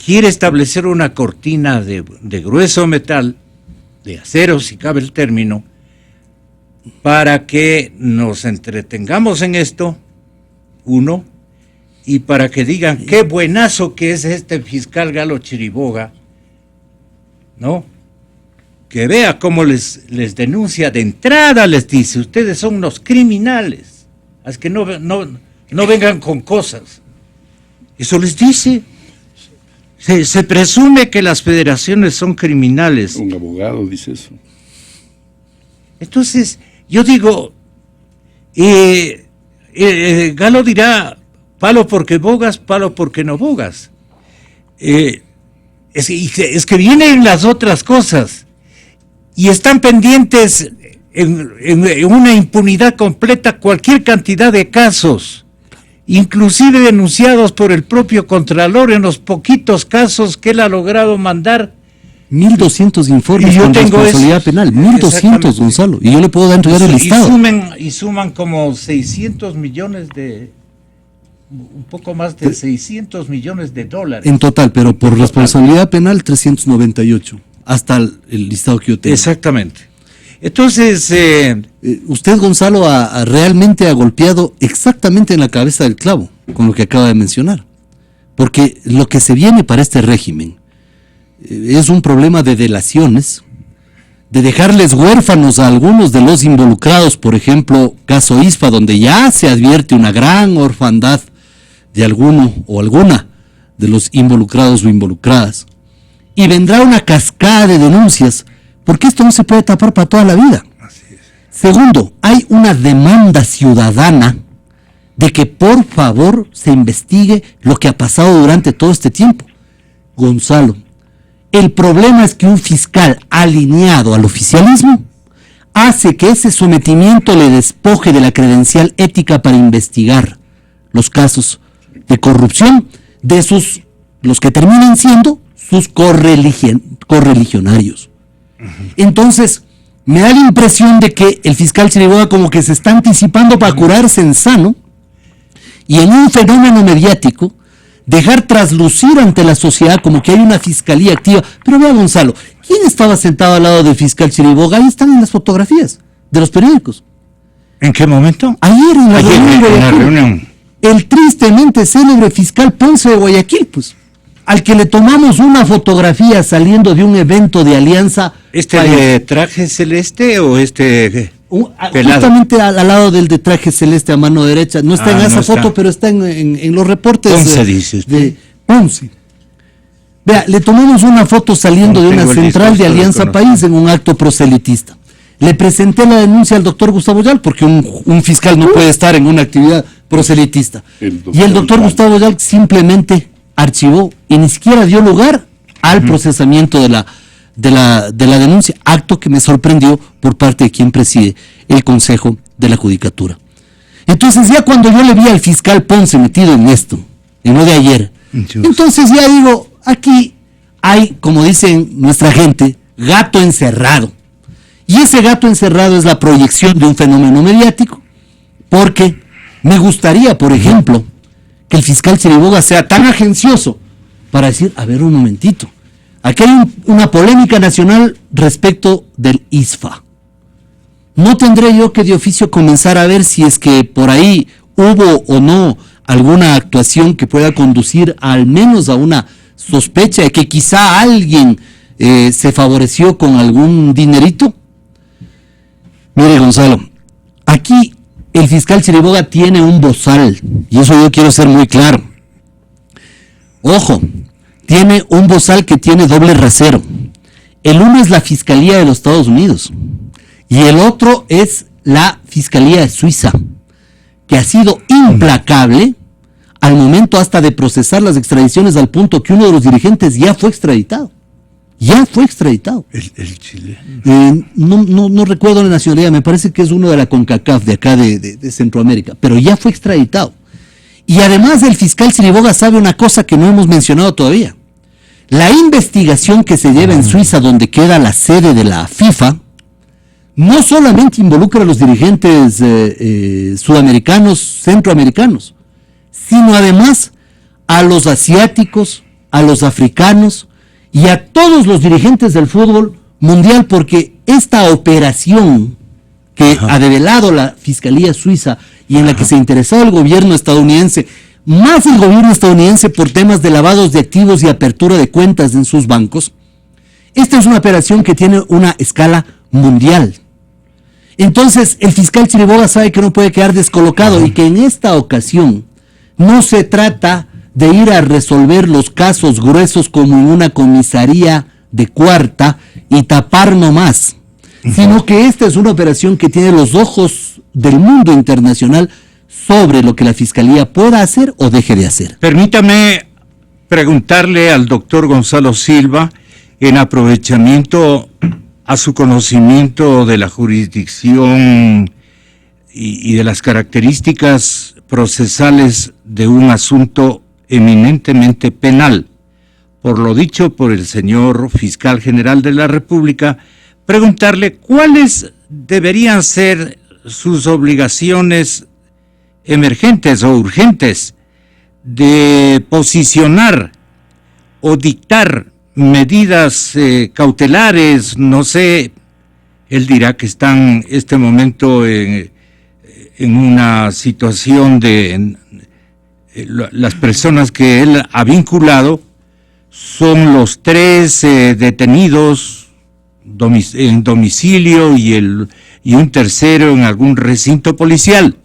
quiere establecer una cortina de grueso metal, de acero si cabe el término, para que nos entretengamos en esto, uno, y para que digan qué buenazo que es este fiscal Galo Chiriboga, ¿no? Que vea cómo les denuncia de entrada, les dice, ustedes son unos criminales, es que no vengan con cosas. Eso les dice. Se presume que las federaciones son criminales. Un abogado dice eso. Entonces, yo digo, Galo dirá, palo porque bogas, palo porque no bogas. Es que vienen las otras cosas y están pendientes en una impunidad completa cualquier cantidad de casos, inclusive denunciados por el propio Contralor en los poquitos casos que él ha logrado mandar. 1.200 informes con responsabilidad penal, 1.200, Gonzalo, y yo le puedo dar entregar el listado. Y suman como 600 millones un poco más de 600 millones de dólares. En total, pero por responsabilidad penal 398, hasta el listado que yo tengo. Exactamente. Entonces, usted, Gonzalo, realmente ha golpeado exactamente en la cabeza del clavo con lo que acaba de mencionar. Porque lo que se viene para este régimen es un problema de delaciones, de dejarles huérfanos a algunos de los involucrados, por ejemplo, caso ISFA, donde ya se advierte una gran orfandad de alguno o alguna de los involucrados o involucradas. Y vendrá una cascada de denuncias, porque esto no se puede tapar para toda la vida. Segundo, hay una demanda ciudadana de que por favor se investigue lo que ha pasado durante todo este tiempo. Gonzalo, el problema es que un fiscal alineado al oficialismo hace que ese sometimiento le despoje de la credencial ética para investigar los casos de corrupción de los que terminan siendo sus correligionarios. Entonces, me da la impresión de que el fiscal Chiriboga como que se está anticipando para curarse en sano y en un fenómeno mediático dejar traslucir ante la sociedad como que hay una fiscalía activa. Pero vea, Gonzalo, ¿quién estaba sentado al lado del fiscal Chiriboga? Ahí están en las fotografías de los periódicos. ¿En qué momento? Ayer en la reunión. El tristemente célebre fiscal Ponce de Guayaquil, pues, al que le tomamos una fotografía saliendo de un evento de alianza. ¿De traje celeste o pelado? Justamente al lado del de traje celeste a mano derecha. No está en esa foto, pero está en los reportes. Ponce, dice usted. De Ponce. Vea, le tomamos una foto saliendo de una central de Alianza País en un acto proselitista. Le presenté la denuncia al doctor Gustavo Yal, porque un fiscal no puede estar en una actividad proselitista. Y el doctor Gustavo Yal simplemente archivó y ni siquiera dio lugar al procesamiento de la denuncia, acto que me sorprendió por parte de quien preside el Consejo de la Judicatura. Entonces ya cuando yo le vi al fiscal Ponce metido en esto, en lo de ayer, entonces ya digo, aquí hay, como dicen nuestra gente, gato encerrado. Y ese gato encerrado es la proyección de un fenómeno mediático, porque me gustaría, por ejemplo, que el fiscal Chiriboga sea tan agencioso para decir, a ver un momentito, aquí hay una polémica nacional respecto del ISFA. No tendré yo que de oficio comenzar a ver si es que por ahí hubo o no alguna actuación que pueda conducir al menos a una sospecha de que quizá alguien se favoreció con algún dinerito. Mire, Gonzalo, aquí el fiscal Chiriboga tiene un bozal, y eso yo quiero ser muy claro. Ojo, tiene un bozal que tiene doble rasero. El uno es la Fiscalía de los Estados Unidos y el otro es la Fiscalía de Suiza, que ha sido implacable al momento hasta de procesar las extradiciones, al punto que uno de los dirigentes ya fue extraditado. El Chile. No recuerdo la nacionalidad, me parece que es uno de la CONCACAF de acá de Centroamérica, pero ya fue extraditado. Y además el fiscal Chiriboga sabe una cosa que no hemos mencionado todavía. La investigación que se lleva en Suiza, donde queda la sede de la FIFA, no solamente involucra a los dirigentes sudamericanos, centroamericanos, sino además a los asiáticos, a los africanos y a todos los dirigentes del fútbol mundial, porque esta operación que ha develado la Fiscalía Suiza y en la que se interesó el gobierno estadounidense, más el gobierno estadounidense por temas de lavados de activos y apertura de cuentas en sus bancos, esta es una operación que tiene una escala mundial. Entonces el fiscal Chiriboga sabe que no puede quedar descolocado y que en esta ocasión no se trata de ir a resolver los casos gruesos como en una comisaría de cuarta y tapar nomás, sino que esta es una operación que tiene los ojos del mundo internacional sobre lo que la Fiscalía pueda hacer o deje de hacer. Permítame preguntarle al doctor Gonzalo Silva, en aprovechamiento a su conocimiento de la jurisdicción y de las características procesales de un asunto eminentemente penal, por lo dicho por el señor fiscal general de la República, preguntarle cuáles deberían ser sus obligaciones emergentes o urgentes de posicionar o dictar medidas cautelares, no sé, él dirá que están en este momento en una situación de las personas que él ha vinculado son los 3 detenidos en domicilio y un tercero en algún recinto policial.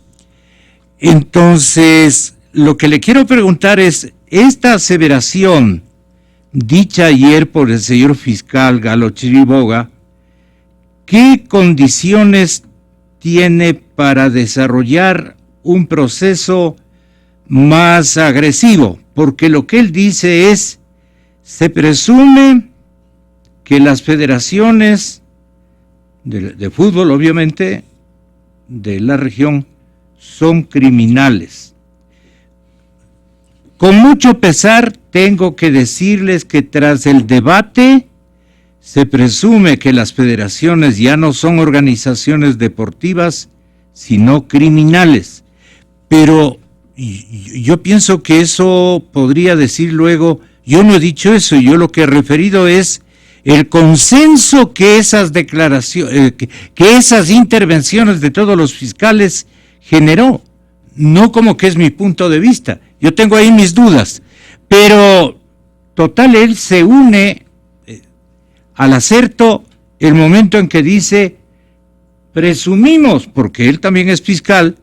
Entonces, lo que le quiero preguntar es, esta aseveración dicha ayer por el señor fiscal Galo Chiriboga, ¿qué condiciones tiene para desarrollar un proceso más agresivo? Porque lo que él dice es, se presume que las federaciones de fútbol, obviamente, de la región, son criminales. Con mucho pesar, tengo que decirles que tras el debate, se presume que las federaciones ya no son organizaciones deportivas, sino criminales. Pero yo pienso que eso podría decir luego, yo no he dicho eso, yo lo que he referido es el consenso que esas declaraciones, que esas intervenciones de todos los fiscales generó, no como que es mi punto de vista. Yo tengo ahí mis dudas, pero total, él se une al acerto el momento en que dice, presumimos, porque él también es fiscal,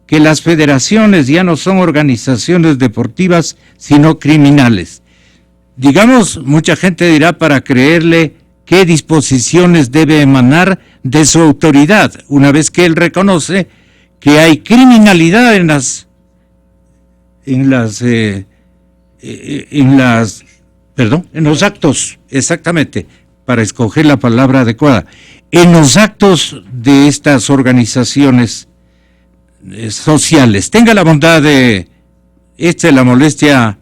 que las federaciones ya no son organizaciones deportivas, sino criminales. Digamos, mucha gente dirá para creerle qué disposiciones debe emanar de su autoridad, una vez que él reconoce que hay criminalidad en los actos, exactamente, para escoger la palabra adecuada, en los actos de estas organizaciones sociales. Tenga la bondad de, la molestia,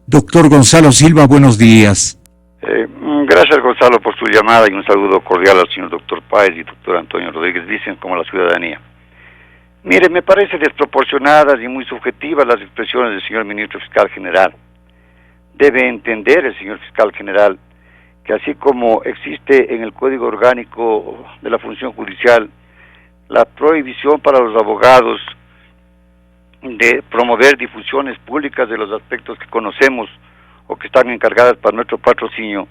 doctor Gonzalo Silva, buenos días. Gracias, Gonzalo, por su llamada y un saludo cordial al señor doctor Páez y doctor Antonio Rodríguez Vicen, como a la ciudadanía. Mire, me parece desproporcionadas y muy subjetivas las expresiones del señor ministro fiscal general. Debe entender el señor fiscal general que así como existe en el Código Orgánico de la Función Judicial la prohibición para los abogados de promover difusiones públicas de los aspectos que conocemos o que están encargadas para nuestro patrocinio,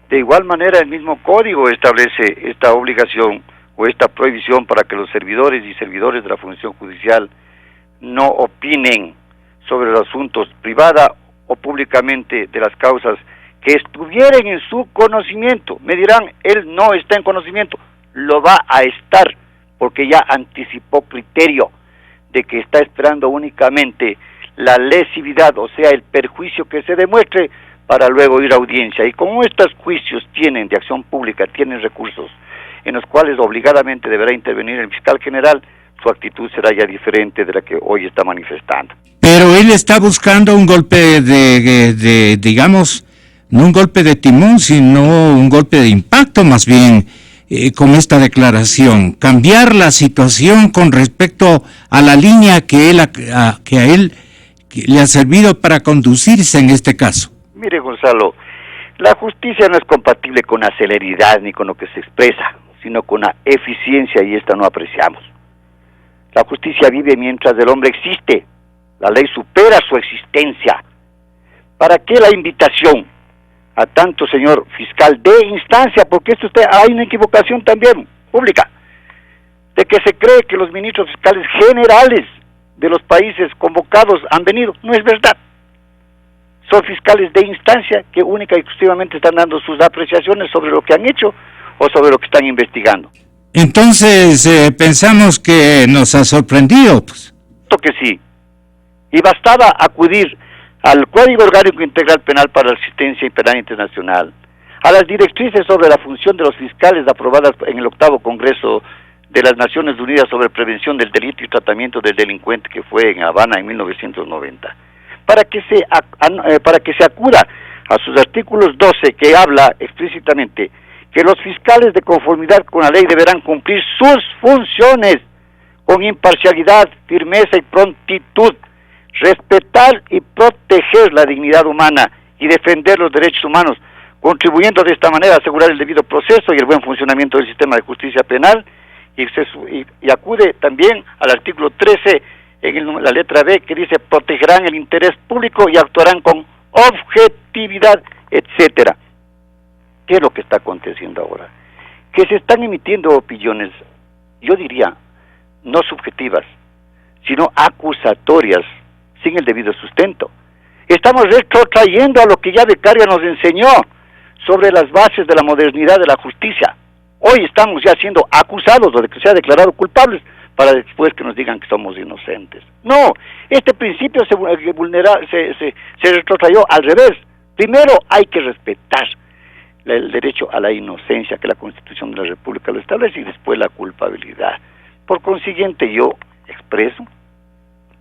de igual manera el mismo código establece esta obligación o esta prohibición para que los servidores y servidores de la función judicial no opinen sobre los asuntos privada o públicamente de las causas que estuvieran en su conocimiento. Me dirán, él no está en conocimiento, lo va a estar, porque ya anticipó criterio de que está esperando únicamente la lesividad, o sea, el perjuicio que se demuestre para luego ir a audiencia. Y como estos juicios tienen de acción pública, tienen recursos en los cuales obligadamente deberá intervenir el fiscal general, su actitud será ya diferente de la que hoy está manifestando. Pero él está buscando un golpe de digamos, no un golpe de timón, sino un golpe de impacto más bien, con esta declaración, cambiar la situación con respecto a la línea que a él le ha servido para conducirse en este caso. Mire, Gonzalo, la justicia no es compatible con la celeridad ni con lo que se expresa, sino con la eficiencia, y esta no apreciamos. La justicia vive mientras el hombre existe, la ley supera su existencia. ¿Para qué la invitación a tanto señor fiscal de instancia? Porque hay una equivocación también pública, de que se cree que los ministros fiscales generales de los países convocados han venido. No es verdad. Son fiscales de instancia que única y exclusivamente están dando sus apreciaciones sobre lo que han hecho o sobre lo que están investigando. Entonces, pensamos que nos ha sorprendido, pues. Que sí. Y bastaba acudir al Código Orgánico Integral Penal para la Asistencia Penal Internacional, a las directrices sobre la función de los fiscales aprobadas en el 8º Congreso de las Naciones Unidas sobre prevención del delito y tratamiento del delincuente, que fue en Habana en 1990, para que se acuda a sus artículos 12, que habla explícitamente que los fiscales de conformidad con la ley deberán cumplir sus funciones con imparcialidad, firmeza y prontitud, respetar y proteger la dignidad humana y defender los derechos humanos contribuyendo de esta manera a asegurar el debido proceso y el buen funcionamiento del sistema de justicia penal, y acude también al artículo 13 en la letra B, que dice protegerán el interés público y actuarán con objetividad, etcétera. ¿Qué es lo que está aconteciendo ahora? Que se están emitiendo opiniones, yo diría, no subjetivas, sino acusatorias, sin el debido sustento. Estamos retrotrayendo a lo que ya Beccaria nos enseñó sobre las bases de la modernidad de la justicia. Hoy estamos ya siendo acusados o de que se ha declarado culpables para después que nos digan que somos inocentes. No, este principio se retrotrayó al revés. Primero hay que respetar el derecho a la inocencia que la Constitución de la República lo establece, y después la culpabilidad. Por consiguiente, yo expreso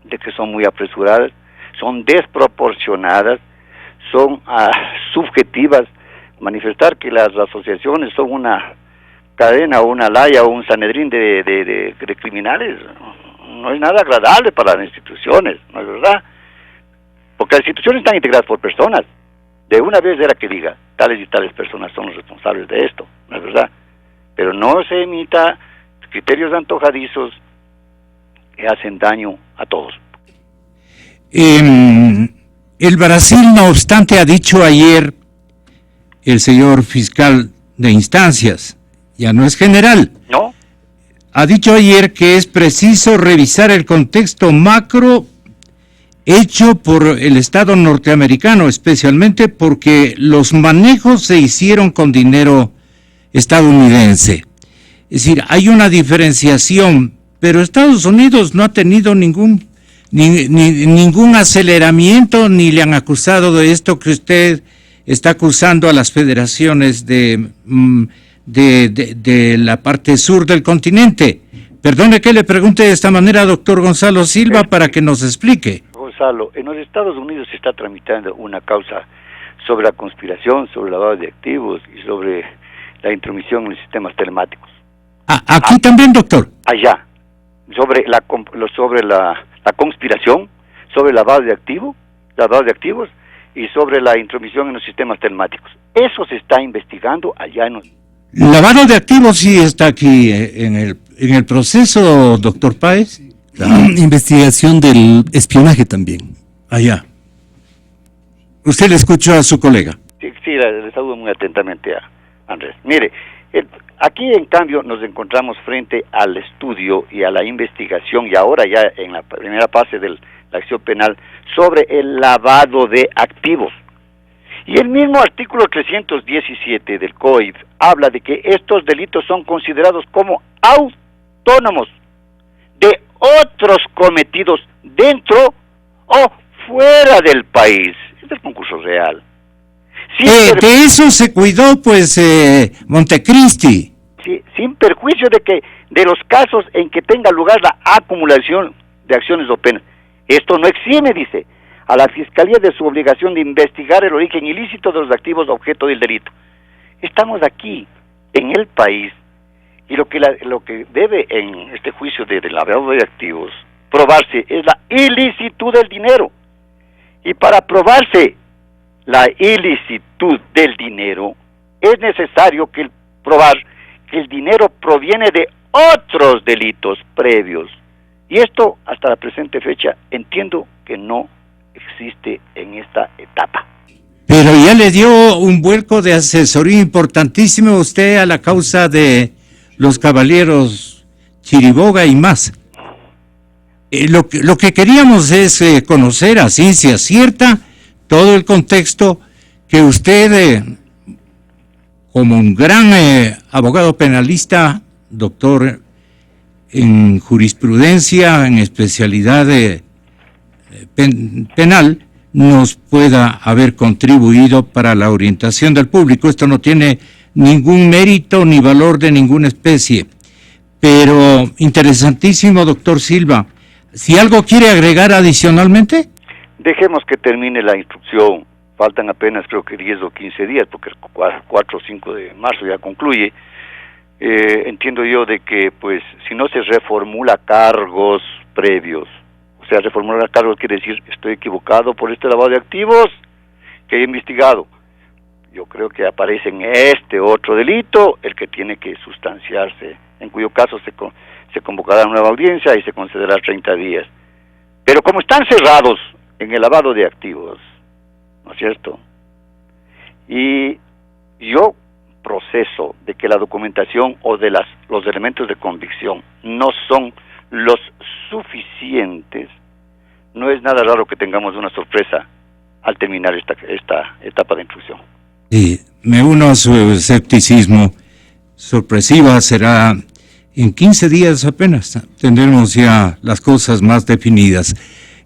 de que son muy apresuradas, son desproporcionadas, son subjetivas. Manifestar que las asociaciones son una cadena o una laya o un sanedrín de criminales no es nada agradable para las instituciones, ¿no es verdad? Porque las instituciones están integradas por personas. De una vez era que diga, tales y tales personas son los responsables de esto, ¿no es verdad? Pero no se emita criterios antojadizos que hacen daño a todos. El Brasil, no obstante, ha dicho ayer el señor fiscal de instancias, ya no es general, ¿no? Ha dicho ayer que es preciso revisar el contexto macro hecho por el Estado norteamericano, especialmente porque los manejos se hicieron con dinero estadounidense. Es decir, hay una diferenciación, pero Estados Unidos no ha tenido ningún aceleramiento, ni le han acusado de esto que usted está acusando a las federaciones de la parte sur del continente. Perdone que le pregunte de esta manera, doctor Gonzalo Silva, para que nos explique. Gonzalo, en los Estados Unidos se está tramitando una causa sobre la conspiración, sobre el lavado de activos y sobre la intromisión en los sistemas telemáticos. Aquí también, doctor. Allá, sobre la conspiración, sobre el lavado de activos y sobre la intromisión en los sistemas telemáticos. Eso se está investigando allá en los... Lavado de activos sí está aquí en el proceso, doctor Páez. La investigación del espionaje también. Allá. Usted le escuchó a su colega. Sí, le saludo muy atentamente a Andrés. Mire, aquí en cambio nos encontramos frente al estudio y a la investigación, y ahora ya en la primera fase de la acción penal, sobre el lavado de activos. Y el mismo artículo 317 del COIP habla de que estos delitos son considerados como autónomos de otros cometidos dentro o fuera del país. Es el concurso real. De eso se cuidó, pues, Montecristi. Sí, sin perjuicio de los casos en que tenga lugar la acumulación de acciones o penas. Esto no exime, dice, a la Fiscalía de su obligación de investigar el origen ilícito de los activos objeto del delito. Estamos aquí, en el país, y lo que debe en este juicio de lavado de activos probarse es la ilicitud del dinero. Y para probarse la ilicitud del dinero es necesario probar que el dinero proviene de otros delitos previos. Y esto, hasta la presente fecha, entiendo que no existe en esta etapa. Pero ya le dio un vuelco de asesoría importantísimo usted a la causa de los caballeros Chiriboga y más. Lo que queríamos es conocer a ciencia cierta todo el contexto que usted, como un gran abogado penalista, doctor en jurisprudencia, en especialidad penal, nos pueda haber contribuido para la orientación del público. Esto no tiene ningún mérito ni valor de ninguna especie, pero interesantísimo, doctor Silva. Si algo quiere agregar adicionalmente. Dejemos que termine la instrucción. Faltan apenas, creo que 10 o 15 días, porque el 4 o 5 de marzo ya concluye. Entiendo yo de que, pues, si no se reformula cargos previos, o sea, reformular cargos quiere decir, estoy equivocado por este lavado de activos que he investigado. yo creo que aparece en este otro delito el que tiene que sustanciarse, en cuyo caso se convocará una nueva audiencia y se concederá 30 días. Pero como están cerrados en el lavado de activos, ¿no es cierto? Y yo proceso de que la documentación o de los elementos de convicción no son los suficientes, no es nada raro que tengamos una sorpresa al terminar esta etapa de instrucción. Sí, me uno a su escepticismo. Sorpresiva será en 15 días apenas. Tendremos ya las cosas más definidas.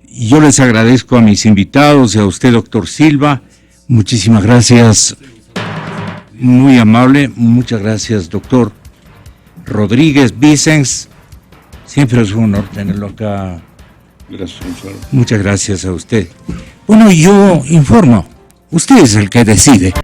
Yo les agradezco a mis invitados y a usted, doctor Silva. Muchísimas gracias. Muy amable. Muchas gracias, doctor Rodríguez Vicens. Siempre es un honor tenerlo acá. Gracias, Gonzalo. Muchas gracias a usted. Bueno, yo informo. Usted es el que decide.